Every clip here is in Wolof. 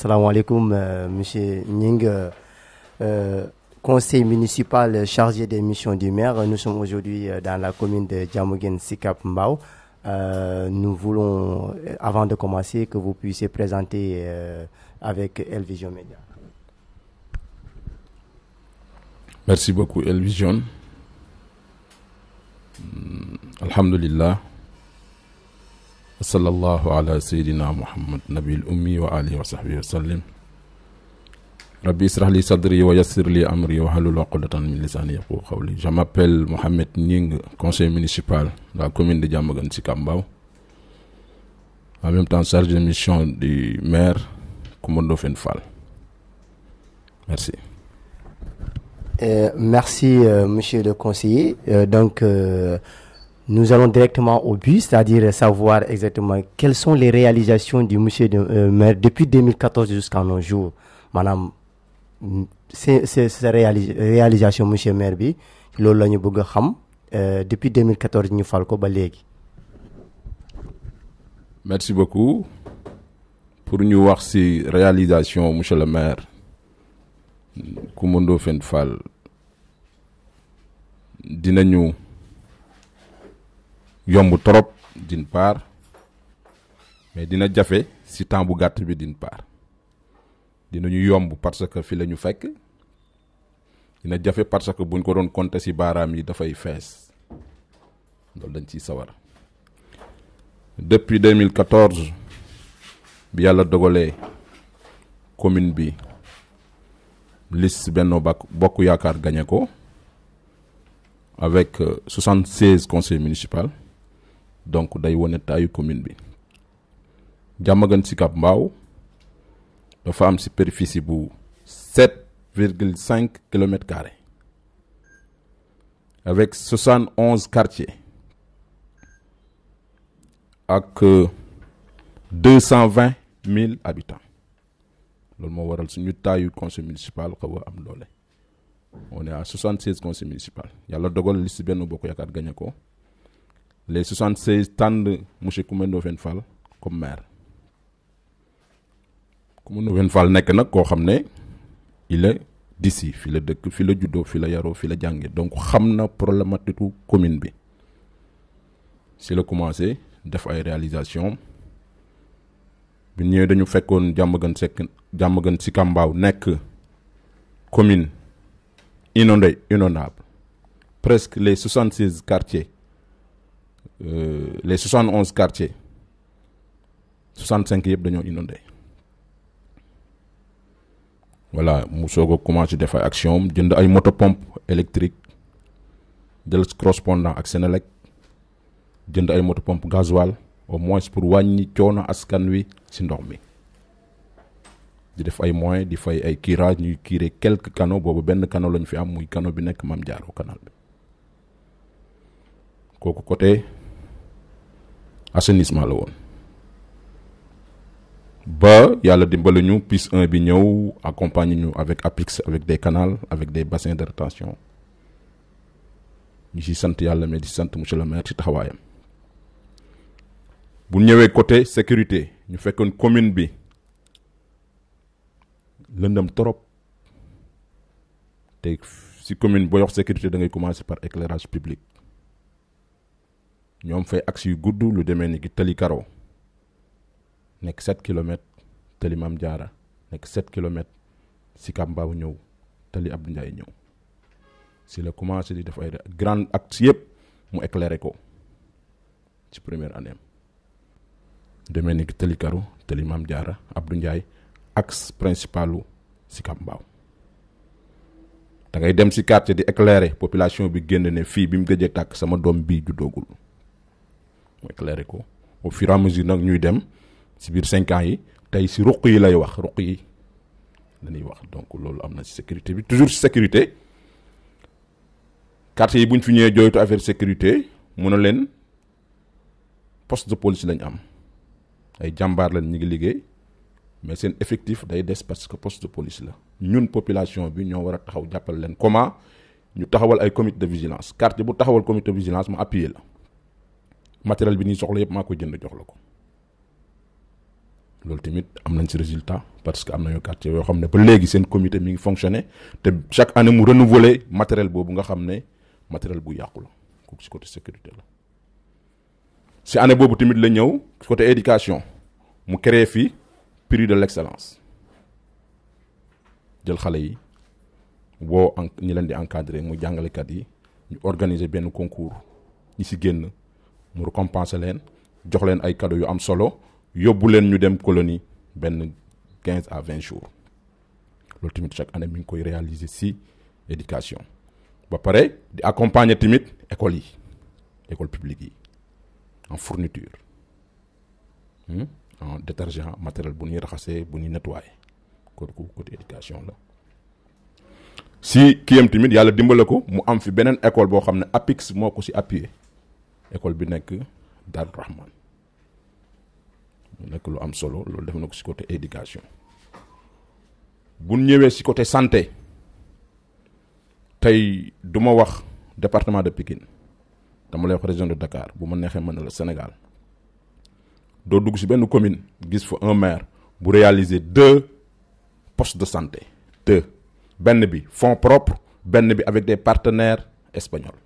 Salam alaikum, monsieur Ning, conseil municipal chargé des missions du maire. Nous sommes aujourd'hui dans la commune de Diamaguène Sicap Mbao. Nous voulons, avant de commencer, que vous puissiez présenter avec El Vision Média. Merci beaucoup, El Vision. Alhamdulillah. Sallallahu ala sayyidina Muhammad nabil ummi wa alihi wa sahbihi wa sallim. Rabbi israh li sadri wa yassir li amri wa halul uqdatan min lisani yafqahu qawli. Je m'appelle Mohamed Ning, conseiller municipal de la commune de Diamaguène Sicap Mbao. En même temps, chargé de mission du maire Coumba Ndoffène Fall. Merci. Merci, monsieur le conseiller. Nous allons directement au but, c'est-à-dire savoir exactement quelles sont les réalisations du monsieur le maire depuis 2014 jusqu'à nos jours. Madame, c'est réalisation monsieur le maire bi loolu la ñu bëgg a xam depuis 2014 ñu fal ko ba léegi. Merci beaucoup. Pour ñu wax ci réalisation monsieur le maire Coumba Ndoffène Fall dinañu yomb trop d'une part, mais dina jafe ci temps bu gàtt bi d'une part. Dinañu yomb parce que fi lañu fekk, dina jafe parce que buñ ko doon compter ci baaraam yi dafay fees loolu dañ ciy sawar. Depuis 2014 bi yàlla dogalee commune bi liste Benno Bokk Yaakaar gagné ko avec 76 conseils municipaux. Donc day wone taayu commune bi. Diamaguène Sicap Mbao dafa am superficie bu 7,5 km², avec 71 quartiers ak 220 000 habitants. loolu moo waral suñu taayu conseil municipal xaw a am doole. On est à 76 conseils municipaux. Yàlla dogal liste Benno Bokk Yaakaar gagné ko. Les 76 tànn monsieur Coumba Ndoffène Fall comme maire. Coumba Ndoffène Fall nekk nag koo xam ne il est d'ici fi la dëkk fi la juddoo fi la yaroo fi la jànge donc xam na problématique commune bi. Si la commencé def ay réalisation bi ñëwee dañu fekkoon Diamaguène Sicap Mbao nekk commune inondable. Presque les 76 quartiers, les 71 quartiers, 65 yëpp dañoo inondé. Voilà, mu soog a commencé def ay action jënd ay motopompe électrique jël correspondant ak Senelec jënd ay motopompe gasoil au moins pour wàññi coono askan wi ci ndox mi. Di def ay moyens di fay ay curage ñuy curé quelques canaux boobu benn canal lañu fi am muy canal bi nekk Mame Diarra canal bi. Kooku côté assainissement la woon. Ba yàlla dimbali ñu PIS 1 bi ñëw accompagner ñu avec APIX avec des canaux avec des bassins de rétention. Ñu ci sant yàlla mais di sant monsieur le maire ci taxawaayam. Bu ñëwee côté sécurité ñu fekkoon commune bi lëndëm trop te ci commune booy wax sécurité da ngay commencer par éclairage public. ñoom fay axe yu gudd lu demee ni ki Tali Karo nekk 7 kilomètres Tali Mame Diarra nekk 7 kilomètres Sicap Mbao ñëw Tali Abdou Ndiaye ñëw si la commencé di def ay grand axe yëpp mu éclairé ko ci première année demee ni ki Tali Karo Tali Mame Diarra Abdou Ndiaye axe principalu Sicap Mbao da ngay dem ci quartier di éclairer population bi génn ne fii bi mu gëjee tàkk sama doom bii juddoogul mu éclairer ko au fur et à mesure nag ñuy dem ci biir 5 ans yi tey ci ruq yi lay wax ruq yi dañuy wax donc loolu am na ci sécurité bi toujours ci sécurité quartier yi bu ñu fi ñëwee jooytu affaire sécurité mu ne leen poste de police lañ am ay jàmbaar lañ ñu ngi liggéey mais seen effectif day des parce que poste de police la ñun population bi ñoo war a taxaw jàppale leen comment ñu taxawal ay comité de vigilance quartier bu taxawal comité de vigilance ma appuyer la matériel bi ñuy soxla yëpp maa ko jënd jox la ko loolu tamit am nañ ci résultat parce que am nañu quartier yoo xam ne ba léegi seen comité mi ngi fonctionner te chaque année mu renouveler matériel boobu nga xam ne matériel bu yàqu la kooku ci côté sécurité la. ci année boobu tamit la ñëw côté éducation mu créé fii prix de l'excellence jël xale yi woo ñi leen di encadrer mu jàngalekat yi ñu organiser benn concours ñi ci génn mu récompenser leen jox leen ay cadeaux yu am solo yóbbu leen ñu dem colonie benn 15 à 20 jours loolu tamit chaque année mi ngi koy réaliser ci éducation ba pare di accompagner tamit écoles yi école publique yi en fourniture en détergent matériel bu ñuy raxasee bu ñuy nettoyer kooku côté éducation la. si kiyam tamit yàlla dimbale ko mu am fi beneen école boo xam ne APIX moo ko ci appuyé école bi nekk Darou Rahman mu nekk lu am solo loolu def na ko ci côté éducation. bu ñëwee ci côté santé tey du ma wax département de Pikine dama lay wax région de Dakar bu ma neexee mën na la Sénégal doo dugg ci benn commune gis fa un maire bu réaliser 2 postes de santé 2 benn bi fonds propres benn bi avec des partenaires espagnols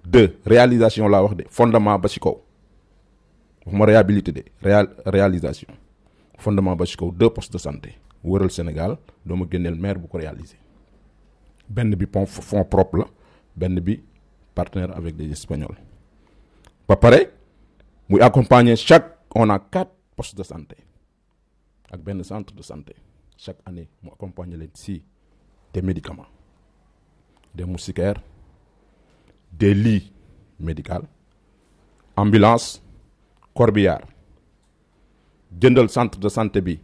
2 réalisation laa wax de fondement ba ci kaw waxuma réhabilité de réalisation fondement ba ci kaw 2 postes de santé wëral Sénégal doo ma génneel maire bu ko réaliser benn bi fonds propre la benn bi partenaire avec des espagnols ba pare muy accompagner on a 4 postes de santé ak benn centre de santé chaque année mu accompagner leen ci des médicaments des moustiquaires des lits médicaux ambulance corbillard jëndal centre de santé bi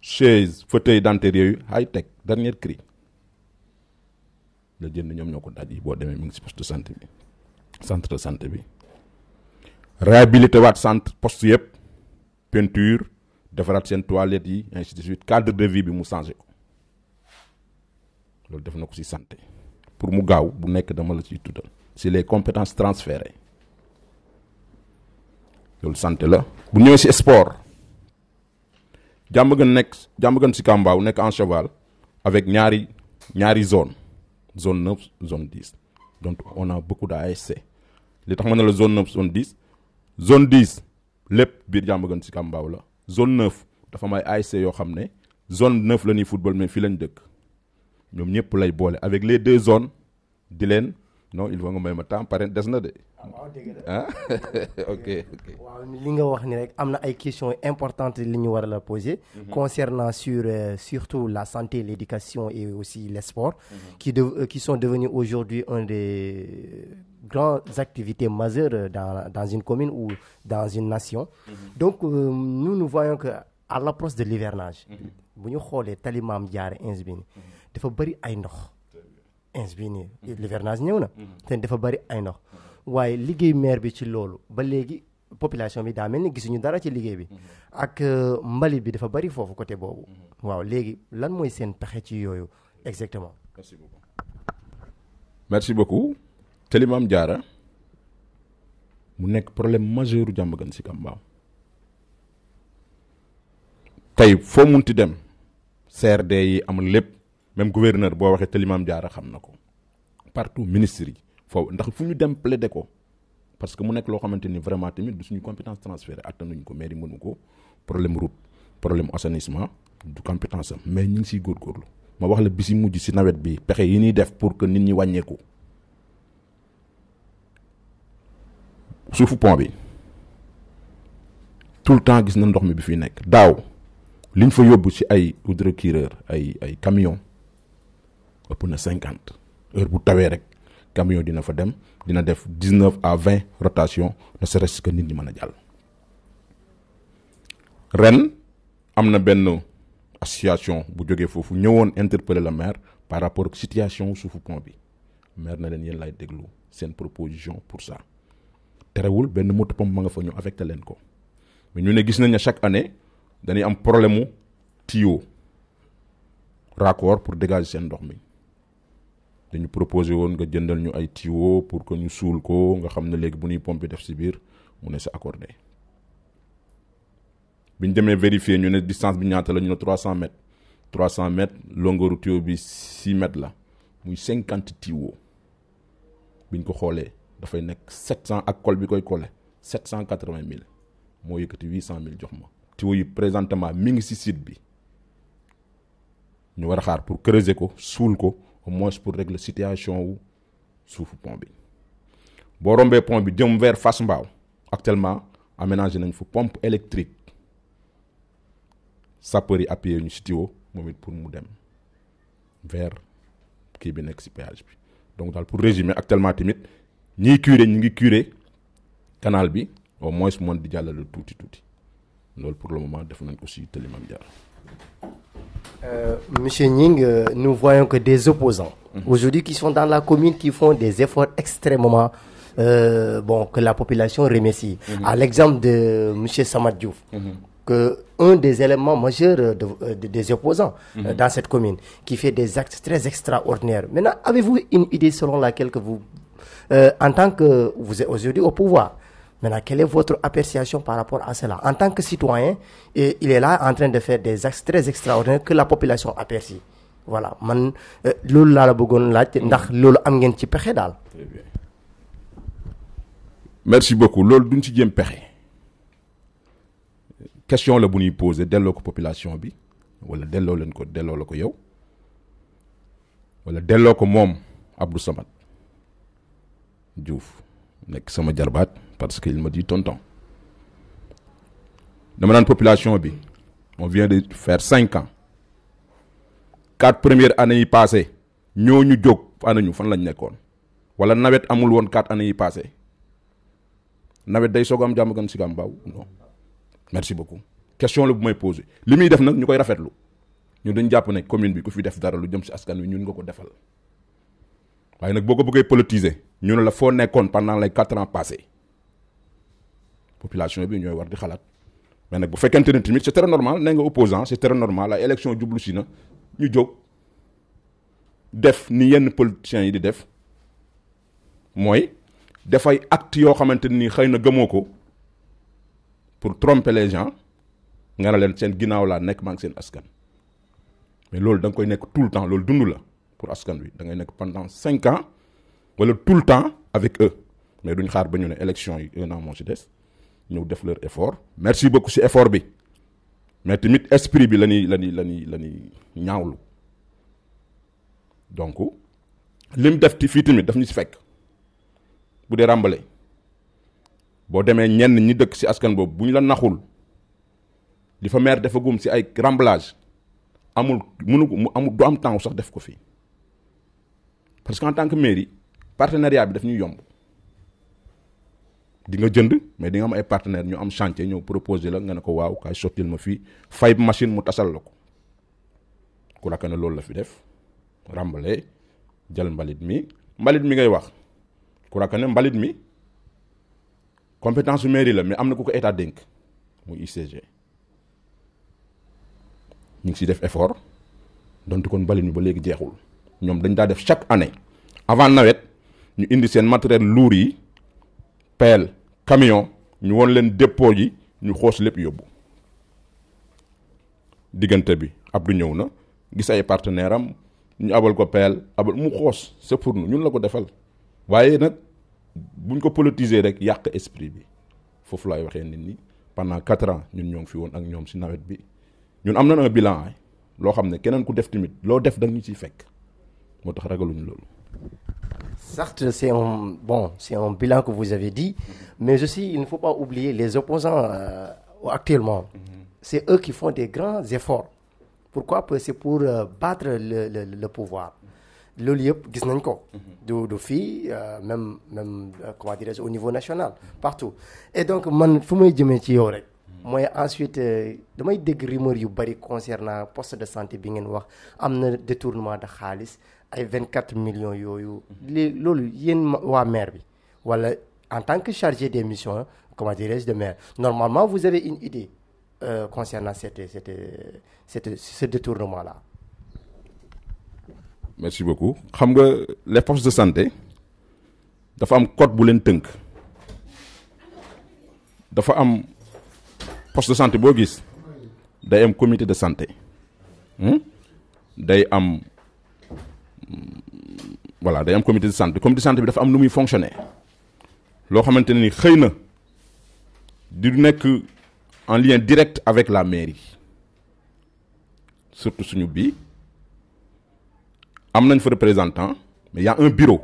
chaise fauteuil dentaire yooyu high tech dernier cri la jënd ñoom ñoo ko daj yi boo demee mi ngi ci poste de santé bi centre de santé bi réhabilité waat centre poste yëpp peinture defaraat seen toilettes yi ainsi de suite cadre de vie bi mu changé ko loolu def na ko ci santé pour mu gaaw bu nekk dama la ciy tuddal ci les compétences transférées loolu santé la. bu ñëwee ci sport Diamaguène Sicap Mbao nekk en cheval avec ñaari zone 9 zone 10 donc on a beaucoup d'ASC li tax ma ne la zone 9 zone 10 lépp biir Diamaguène Sicap Mbao la zone 9 dafa may ASC yoo xam ne zone 9 la ñuy football mais fii lañ dëkk ñoom ñëpp lay boole avec les 2 zones di leen non il faut nga may ma temps pare des na de. ah ok. waaw li nga wax ni rek am na ay questions importantes li ñu war a la poser. Concernant surtout la santé, l'éducation et aussi les sports. Qui sont devenus aujourd'hui un des grandes activités majeures dans une commune ou dans une nation. Donc nous voyons que à l'approche de l'hivernage bu ñu xoolee tali Maam Jaara ins bi ni dafa bëri ay ndox ins bi nii l'hivernage ñëw na te dafa bëri ay ndox waaye liggéey maire bi ci loolu ba léegi population bi daa mel ni gisuñu dara ci liggéey bi ak mbalit bi dafa bëri foofu côté boobu waaw léegi lan mooy seen pexe ci yooyu exactement. merci beaucoup tali Maam Jaara mu nekk problème majeur u Diamaguène Sicap Mbao tey foo munti dem CRD yi amul lépp même gouverneur boo waxee tali Maam Jaara xam na ko partout ministre yi foofu ndax fu ñu dem plaider ko parce que mu nekk loo xamante ni vraiment tamit du suñu compétence transférée attanuñ ko mairie mënu ko problème route problème assainissement du compétence am mais ñu ngi siy góorgóorlu ma wax la bisi mujj si nawet bi pexe yi ñuy def pour que nit ñi wàññeeku suufu pont bi tout le temps gis na ndox mi bi fi nekk daaw liñ fa yóbbu ci ay hydrocureur ay camion ëpp na 50 heure bu tawee rek camion dina fa dem dina def 19 à 20 rotation ne serait-ce que nit ñi mën a jàll ren am na benn association bu jógee foofu ñëwoon interpeller le maire par rapport ak situation suufu pont bi maire na leen yéen lay déglu seen proposition pour ça terewul benn moto pompe ma nga fa ñu affecté leen ko mais ñu ne gis nañ ne chaque année dañuy am problème mu tuyau raccord pour dégager seen ndox mi dañu proposé woon nga jëndal ñu ay tuyau pour que ñu suul ko nga xam ne léegi bu ñuy pompe def ci biir mu ne c'est accordé bi ñu demee vérifier ñu ne distance bi ñaata la ñu ne 300 mètres 300 mètres longueur tuyau bi 6 mètres la muy 50 tuyaux bi ñu ko xoolee dafay nekk 700 ak col bi koy collé 780 000 moo yëkkati 800 000 jox ma. tuyaux yi présentement mi ngi ci site bi ñu war a xaar pour creuser ko suul ko au moins pour régler situation wu suufu pont bi boo rombee pont bi jëm vers Fass Mbao actuellement aménagé nañ fu pompe électrique sapeur yi appuyé ñu ci tuyau moom it pour mu dem vers kii bi nekk ci péage bi donc daal pour résumer actuellement tamit ñiy curé ñu ngi curé canal bi au moins mën di jàllale tuuti loolu pour le moment def nañ ko ci Tali Mame Diarra. Monsieur Gning, nous voyons que des opposants aujourd'hui qui sont dans la commune qui font des efforts extrêmement que la population remercie. À l'exemple de monsieur Samad Diouf, que un des éléments majeurs des opposants dans cette commune, qui fait des actes très extraordinaires. Maintenant, avez-vous une idée selon laquelle que vous, en tant que vous êtes aujourd'hui au pouvoir, maintenant, quelle est votre appréciation par rapport à cela? En tant que citoyen, et il est là en train de faire des actes très extraordinaires que la population apprécie. Voilà. Man, loolu laa la bëggoon laaj ndax loolu am ngeen ci pexe daal. Très bien. Merci beaucoup. Loolu duñ ci jéem pexe. Question la bu ñuy poser delloo ko population bi wala delloo la ko yow wala delloo ko moom Abdou Samad Diouf nekk sama jarbaat parce qu'il me dit tonton dama naan population bi on vient de faire 5 ans 4 premières années yi passées ñooñu jóg anañu fan lañ nekkoon wala nawet amul woon 4 années yi passées nawet day soog am jàmm gan si Mbao non merci beaucoup question la bu may poser li muy def nag ñu koy rafetlu ñu dañ jàpp ne commune bi ku fi def dara lu jëm si askan wi ñun nga ko defal waaye nag boo ko bëggee politiser ñu ne la foo nekkoon pendant les 4 ans passés population bi ñooy war di xalaat mais nag bu fekkente ne tamit c'est très normal nee nga opposant c'est très normal ay élection jublu si na ñu jóg def ni yenn politiciens yi di def mooy dafay acte yoo xamante ni xëy na gëmoo ko pour tromper les gens nga ne leen seen ginnaaw laa nekk maa ngi seen askan mais loolu da nga koy nekk tout le temps loolu dund la pour askan wi da ngay nekk pendant 5 ans wala tout le temps avec eux mais duñ xaar ba ñu ne élection yi 1 an moo ci des ñëw def leur effort merci beaucoup ci effort bi mais tamit esprit bi la ñuy ñaawlu donc lim def ci fii tamit daf ñu ci fekk bu dee ràmbale boo demee ñenn ñi dëkk ci askan boobu bu ñu la naxul li fa maire dafa gum ci ay remblage amul du am temps sax def ko fii parce que en tant que mairie partenariat bi daf ñuy yomb di nga jënd mais di nga am ay partenaires ñu am chantier ñëw proposer la nga ne ko waaw kaay sottil ma fii fay machine mu tasal la ko ku rakk ne loolu la fi def ràmbale jël mbalit mi ngay wax ku rakk ne mbalit mi compétence su mairie la mais am na ku ko état dénk muy ICG ñu ngi siy def effort donte kon mbalit mi ba léegi jeexul ñoom dañ daa def chaque année avant nawet ñu indi seen matériel lourd yi pelle camion ñu won leen dépôt yi ñu xoos lépp yóbbu diggante bi Abdou ñëw na gis ay partenaire am ñu abal ko pelle abal mu xoos c'est pour nous ñun la ko defal waaye nag buñ ko politiser rek yàq esprit bi foofu laay waxee nit ñi pendant 4 ans ñun ñoo ngi fi woon ak ñoom si nawet bi ñun am na un bilan loo xam ne keneen ku def tamit loo def da ñu ciy fekk moo tax ragaluñu loolu. Certes, c'est un bilan que vous avez dit, mais aussi il ne faut pas oublier les opposants actuellement. C'est eux qui font des grands efforts. Pourquoi? C'est pour battre le pouvoir. Loolu yëpp gis nañ ko. du fii même comment dirais-je au niveau national partout. Et donc man fu may jëmee ci yow rek. mooy ensuite damay dégg rumeur yu bari concernant poste de santé bi ngeen wax am na détournement de xaalis ay 24 millions yooyu. loolu yéen waa maire bi wala en tant que chargé des missions comment dirais-je de maire normalement vous avez une idée concernant ce détournement là. Merci beaucoup xam nga les postes de santé dafa am code bu leen tënk dafa am poste de santé boo gis day am comité de santé day am voilà day am comité de santé bi dafa am nu muy fonctionner loo xamante ne ni xëy na di nekk en lien direct avec la mairie surtout suñu bii am nañ fa représentant mais y a un bureau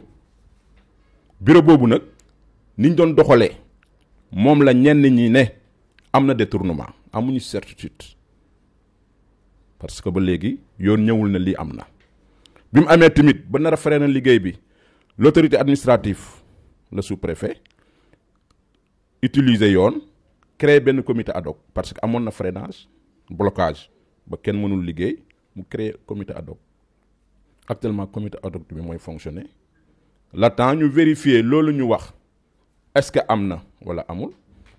boobu nag niñ doon doxalee moom la ñenn ñi ne am na détournement amuñu certitude parce que ba léegi yoon ñëwul na lii am na bi mu amee tamit ba nar a freiné na liggéey bi l'autorité administrative le sous-préfet utiliser yoon créer benn comité ad hoc parce que amoon na freinage blocage ba kenn mënul liggéey mu créer comité ad hoc actuellement comité ad hoc bi mooy fonctionner le temps ñu vérifier loolu ñu wax est-ce que am na wala amul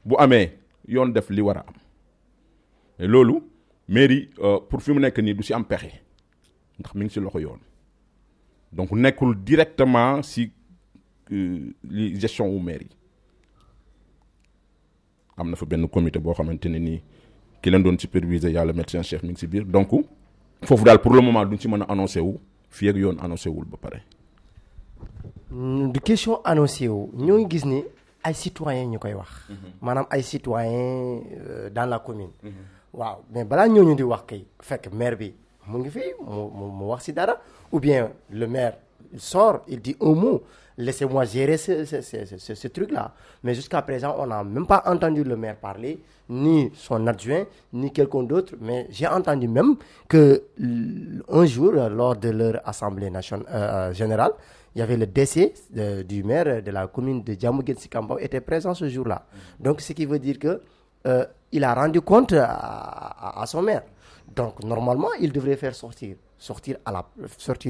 bu amee yoon def li war a am et loolu mairie pour fi mu nekk nii du ci am pexe ndax mi ngi ci loxo yoon donc nekkul directement ci li gestion wu mairie am na fa benn comité boo xamante ne nii ki leen doon superviser yàlla médecin chef mi ngi ci biir donc foofu daal pour le moment duñ ci mën a annoncé wu fii ak yoon annoncé wul ba pare. du question annoncé wu ñoo ngi gis ni ay citoyens ñu koy wax. maanaam ay citoyens dans la commune. waaw mais balaa ñooñu di wax kay fekk maire bi mu ngi fi mu wax ci dara ou bien le maire il sort il dit un mot laissez-moi gérer ce truc-là mais jusqu'à présent on n'a même pas entendu le maire parler ni son adjoint ni quelqu'un d'autre mais j'ai entendu même que un jour lors de leur assemblée nationale générale il y avait le décès du maire de la commune de Diamaguène Sicap Mbao était présent ce jour-là donc ce qui veut dire que il a rendu compte à son maire donc normalement il devrait faire sortir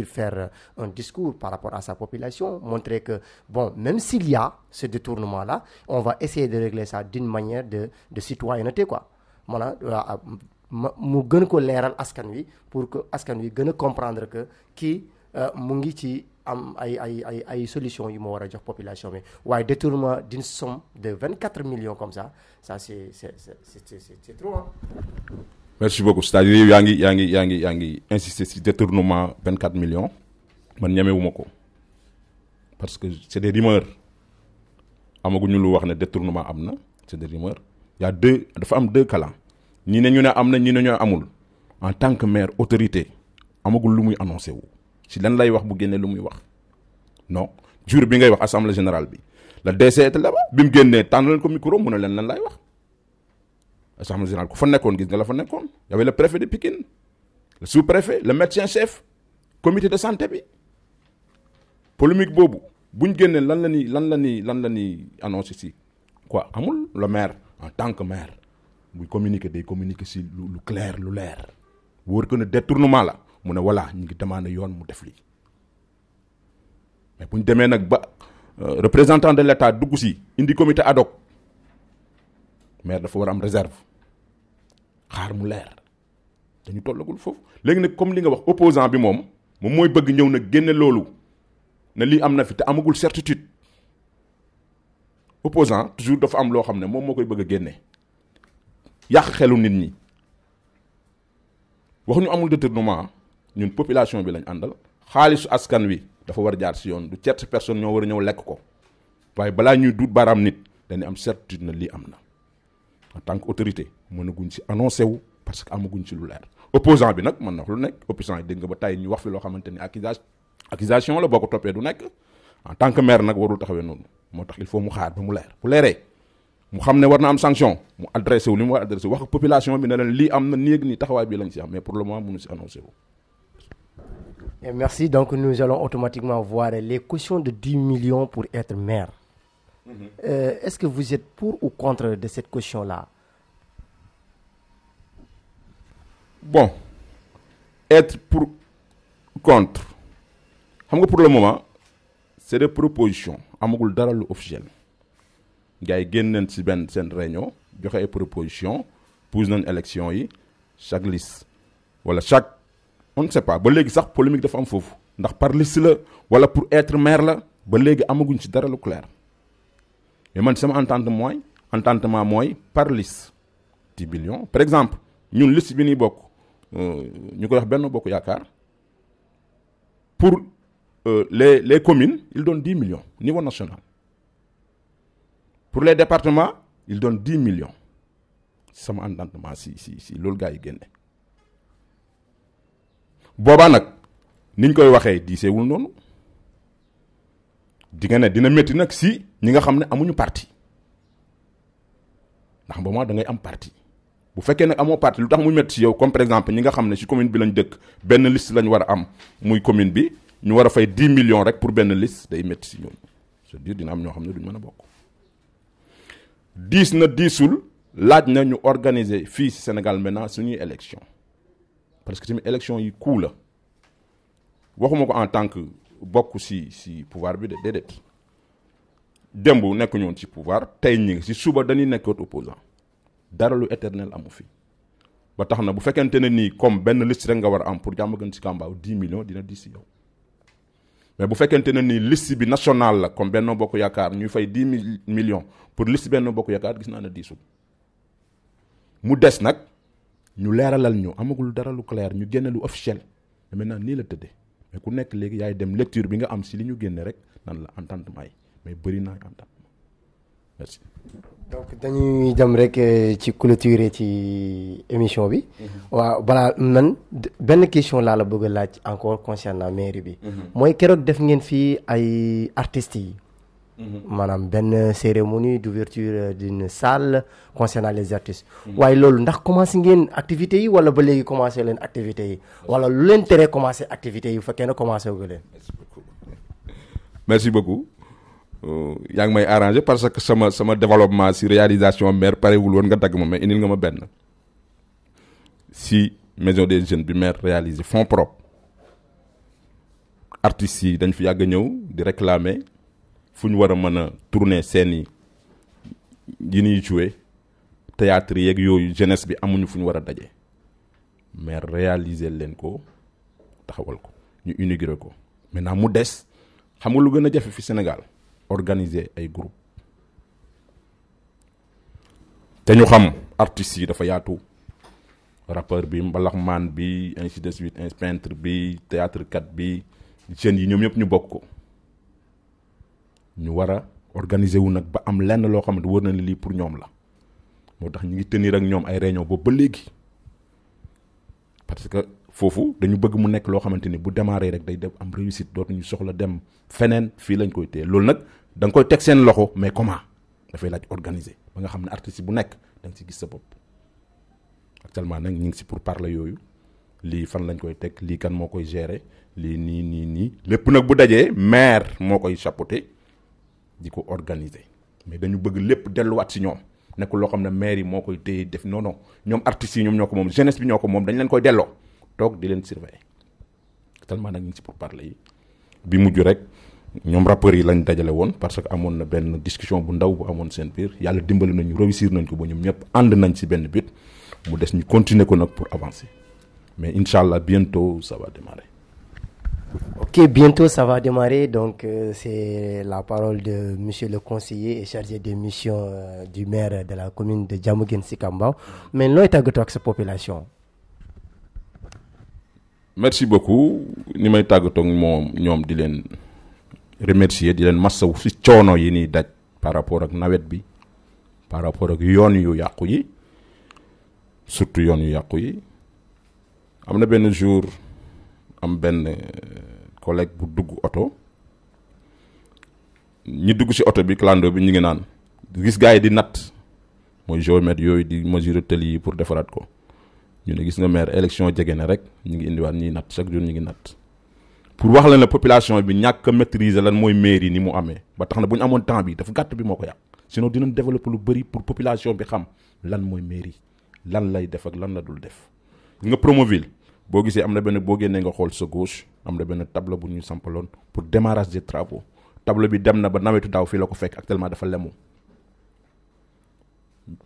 faire un discours par rapport à sa population montrer que bon même s'il y a ce détournement là on va essayer de régler ça d'une manière de citoyenneté quoi maanaam mu gën ko leeral askan wi pour que askan wi gën a comprendre que kii mu ngi ci am ay solutions yu ma war a jox population bi waaye détournement d'une somme de 24 millions comme ça c'est trop hein? Merci beaucoup c'est-à-dire yaa ngi insister ci détournement 24 millions man ñemewuma ko parce que c'est des rumeurs amaguñu lu wax ne détournement am na c'est des rumeurs dafa am deux cas ñi ne ñu ne am na ñi ne ñu amul en tant que maire autorité amagul lu muy annoncé wu ci lan lay wax bu génnee lu muy wax non jour bi ngay wax assemblée générale bi la DC était là-bas bi mu génnee tànn leen ko micro mu ne leen lan lay wax assemblée générale ku fa nekkoon gis nga la fa nekkoon y avait le préfet de Pikine le sous-préfet le médecin chef comité de santé bi polémique boobu buñ génnee lan la ni annoncé ci quoi amul le maire en tant que maire buy communiquer day communiquer ci lu clair lu leer wóor ko ne détournement la mu ne voilà ñu ngi demandé yoon mu def lii mais bu ñu demee nag ba représentant de l'État dugg ci indi comité ad hoc maire dafa war a am réserve xaar mu leer dañu tollagul foofu léegi nag comme li nga wax opposant bi moom mooy bëgg ñëw nag génne loolu ne lii am na fi te amagul certitude opposant toujours dafa am loo xam ne moom moo koy bëgg a génne yàq xelu nit ñi waxuñu amul détournement ñun population bi lañ àndal xaalisu askan wi dafa war a jaar ci yoon du tierce personne ñoo war a ñëw lekk ko waaye balaa ñuy duut baaraam nit dañuy am certitude na lii am na en tant que autorité mënaguñ ci annoncé wu parce que amaguñ ci lu leer opposant bi nag mën na wax lu nekk opposant yi dégg nga ba tey ñu wax fi loo xamante ni accusation la boo ko toppee du nekk en tant que maire nag warul taxawee noonu moo tax il faut mu xaar ba mu leer bu leeree mu xam ne war na am sanction mu adressé wu li mu war adressé wax population bi ne leen lii am na nii ak nii taxawaay bi lañ ci am mais pour le moment mënu ci annoncé wu. Et merci. Donc nous allons automatiquement voir les cautions de 10 millions pour être maire. Est-ce que vous êtes pour ou contre de cette caution-là? Bon, être pour contre xam nga pour le moment c'est des propositions amagul dara lu officiel gars yi génn nañ ci benn seen réunion joxe ay propositions pousse nañ élection yi chaque liste wala chaque on ne sait pas ba léegi sax polémique dafa am foofu ndax par liste la wala pour être maire la ba léegi amaguñ ci dara lu clair mais man sama entendement mooy par liste 10 millions par exemple ñun liste bi ñuy bokk ñu koy wax Benno Bokk Yaakaar pour les communes ils donnent 10 millions niveau national pour les départements ils donnent 10 millions sama entendement si loolu gars yi génne boobaa nag niñ koy waxee diiseewul noonu di nga ne dina métti nag si ñi nga xam ne amuñu parti ndax ba da ngay am parti bu fekkee nag amoo parti lu tax mu métti si yow comme par exemple ñi nga xam ne si commune bi lañ dëkk benn liste lañ war a am muy commune bi ñu war a fay 10 millions rek pour benn liste day métti si ñoom c'est-à-dire dina am ñoo xam ne duñ mën a bokk diis na diisul laaj na ñu organiser fii si Sénégal maintenant suñuy élection parce que tamit élection yi coût la waxuma ko en tant que bokk si pouvoir bi de déedéet démb nekkuñu woon ci pouvoir tey ñi ngi si suba dañuy nekkoot opposant dara lu éternel amu fi ba tax na bu fekkente ne nii comme benn liste rek nga war a am pour Diamaguène Sicap Mbao 10 millions dina di si yow mais bu fekkente ne nii liste bi national la comme Benno Bokk Yaakaar ñuy fay 10 millions pour liste Benno Bokk Yaakaar gis naa ne diisul mu des nag ñu leeralal ñu amagul dara lu clair ñu génne lu officiel mais maintenant nii la tëddee mais ku nekk léegi yaay dem lecture bi nga am si li ñu génne rek nan la entendement yi mais bëri naa entendement merci. donc dañuy dem rek ci clôturer ci émission bi. waaw balaa man benn question laa la bëgg a laaj encore concernant mairie bi. mooy keroog def ngeen fii ay artistes yi. maanaam benn cérémonie d'ouverture d'une salle concernant les artistes. waaye loolu ndax commencé ngeen activités yi wala ba léegi commencé leen activités yi wala lu leen teree commencé activités yi bu fekkee ne commencé wu leen. merci beaucoup yaa ngi may arrangé parce que sama développement si réalisation maire parewul woon nga dagg ma mais indil nga ma benn si maison des jeunes bi maire réalisé fonds propre artistes yi dañ fi yàgg a ñëw di réclamer fu ñu war a mën a tourner scène yi ñuy jouer théâtre yeeg yooyu jeunesse bi amuñu fu ñu war a daje maire réaliser leen ko taxawal ko ñu inauguré ko maintenant mu des xam nga lu gën a jafe fi Sénégal organiser ay groupe te ñu xam artistes yi dafa yaatu rappeur bi mbalaxmaan bi ainsi de suite peintre bi théâtre kat bi jeunes yi ñoom ñëpp ñu bokk ko ñu war a organiser wu nag ba am lenn loo xamante wër na lii pour ñoom la moo tax ñu ngi tenir ak ñoom ay réunion boobu ba léegi parce que foofu dañu bëgg mu nekk loo xamante ni bu démarrer rek day def am réussite dootuñu soxla dem feneen fii lañ koy téye loolu nag da nga koy teg seen loxo mais comment dafay laaj organiser ba nga xam ne artiste bu nekk da nga si gis sa bopp actuellement nag ñu ngi si pour parler yooyu lii fan lañ koy teg lii kan moo koy gérer lii nii lépp nag bu dajee maire moo koy chapeauter di ko organiser mais dañu bëgg lépp delluwaat si ñoom nekkul loo xam ne maire yi moo koy téye def non ñoom artistes yi ñoom ñoo ko moom jeunesse bi ñoo ko moom dañ leen koy delloo toog di leen surveiller tellement nag ñu ngi si pour parler yi bi mujj rek ñoom rappeurs yi lañ dajale woon parce que amoon na benn discussion bu ndaw bu amoon seen biir yàlla dimbali nañu réussir nañ ko ba ñoom ñëpp ànd nañ si benn but mu des ñu continuer ko nag pour avancer mais incha allah bientôt ça va démarrer. Ok, bientôt ça va démarrer, donc c'est la parole de monsieur le conseiller et chargé des missions du maire de la commune de Diamaguène Sicap Mbao. Mais looy tàggatoo ak sa population. merci beaucoup ni may tàggatoo ak moom ñoom di leen remercier di leen massawu si coono yi nii daj par rapport ak nawet bi par rapport ak yoon yu yàqu yi surtout yoon yu yàqu yi am na benn jour am benn collègue bu dugg oto ñi dugg ci oto bi clando bi ñu ngi naan gis gars yi di natt mooy géomètre yooyu di mesurer tëli yi pour defaraat ko ñu ne gis nga maire élection jege na rek ñu ngi indiwaat ñiy natt chaque jour ñu ngi natt pour wax la ne population bi ñàkk a maîtriser lan mooy mairie ni mu amee ba tax na bu ñu amoon temps bi dafa gàtt bi moo ko yàq sinon dinañ développer lu bëri pour population bi xam lan mooy mairie lan lay def ak lan la dul def nga Promoville boo gisee am na benn boo génnee nga xool sa gauche am na benn tableau bu ñu sampaloon pour démarrage des travaux tableau bi dem na ba nawetu daaw fii la ko fekk actuellement dafa lemu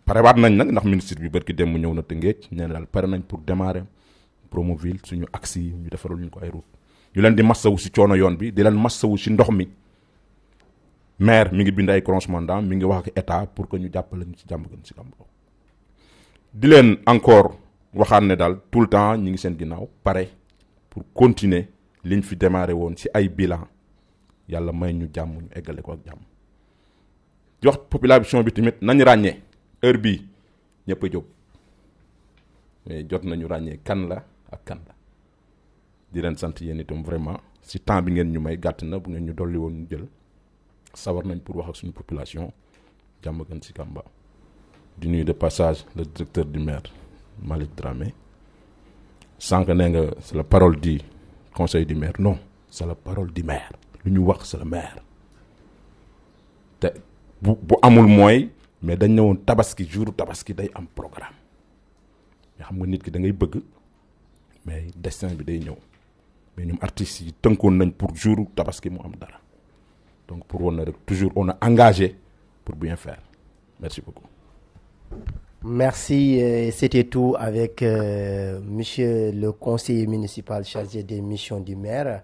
parewaat nañ nag ndax ministre bi barki dem mu ñëw na Tëngéej nee na daal pare nañ pour démarrer Promoville suñu axe yi ñu defaral ñu ko ay route ñu leen di massawu si coono yoon bi di leen massawu si ndox mi maire mi ngi bind ay correspondant mi ngi wax ak état pour que ñu jàppale ñu ci Diamaguène Sicap Mbao di leen encore waxaan ne daal tout le temps ñi ngi seen ginnaaw pare pour continuer liñ fi démarré woon ci ay bilan yàlla may ñu jàmm ñu eggale ko ak jàmm di wax population bi tamit nañ ràññee heure bii ñëpp a jóg mais jot nañu ràññee kan la ak kan la di leen sant yéen itam vraiment ci temps bi ngeen ñu may gàtt na bu ngeen ñu dolli woon ñu jël sawar nañ pour wax ak suñu population jàmm gën Sicap Mbao di nuyu de passage le directeur du maire Malick Dramé sànq nee nga c'est la parole du conseil du maire non c'est la parole du maire lu ñu wax c'est le maire te bu amul mooy mais dañ ne woon tabaski jour tabaski day am programme mais xam nga nit ki da ngay bëgg mais destin bi day ñëw mais ñoom artistes yi tënkoon nañ pour jour tabaski mu am dara donc pour woon na rek toujours on a engagé pour bien faire merci beaucoup. Merci, c'était tout avec monsieur le conseiller municipal chargé des missions du maire.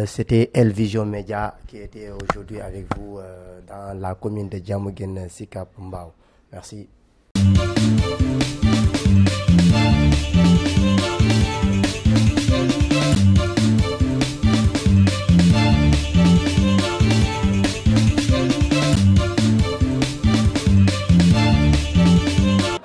C'était El Vision Média qui était aujourd'hui avec vous dans la commune de Diamaguène Sicap Mbao. Merci.